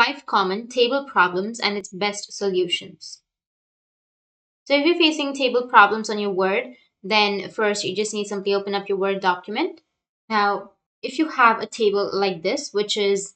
5 common table problems and its best solutions. So if you're facing table problems on your Word, then first you just need to simply open up your Word document. Now, if you have a table like this, which is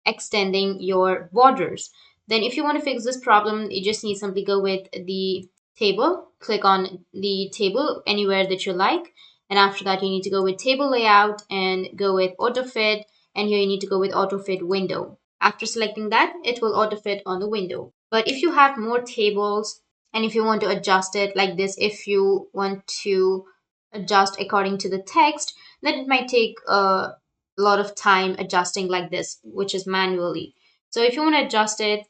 extending your borders, then if you want to fix this problem, you just need to simply go with the table, click on the table anywhere that you like. And after that, you need to go with table layout and go with AutoFit. And here you need to go with AutoFit window. After selecting that, it will AutoFit on the window. But if you have more tables and if you want to adjust it like this, if you want to adjust according to the text, then it might take a lot of time adjusting like this, which is manually. So if you want to adjust it,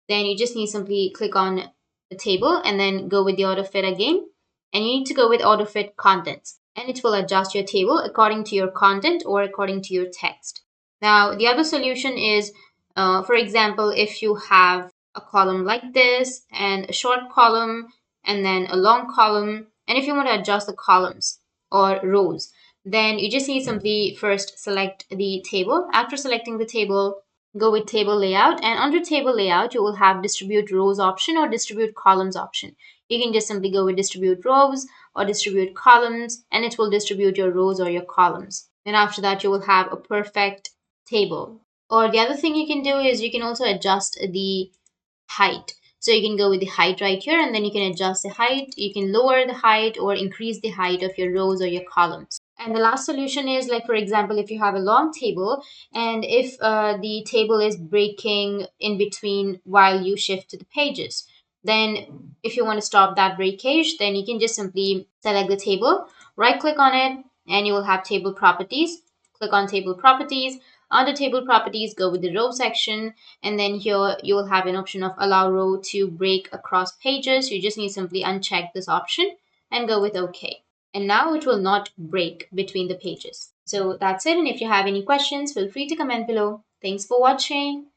then you just need to simply click on the table and then go with the auto fit again. And you need to go with auto fit contents, and it will adjust your table according to your content or according to your text. Now, the other solution is, for example, if you have a column like this and a short column and then a long column, and if you want to adjust the columns or rows, then you just need simply first select the table. After selecting the table, go with table layout, and under table layout you will have distribute rows option or distribute columns option. You can just simply go with distribute rows or distribute columns, and it will distribute your rows or your columns. Then after that you will have a perfect table. Or the other thing you can do is you can also adjust the height. So you can go with the height right here, and then you can adjust the height. You can lower the height or increase the height of your rows or your columns. And the last solution is, like, for example, if you have a long table and if the table is breaking in between while you shift to the pages, then if you want to stop that breakage, then you can just simply select the table, right click on it, and you will have table properties. Click on table properties. Under table properties, go with the row section, and then here you will have an option of allow row to break across pages. You just need to simply uncheck this option and go with OK. And now it will not break between the pages. So that's it. And if you have any questions, feel free to comment below. Thanks for watching.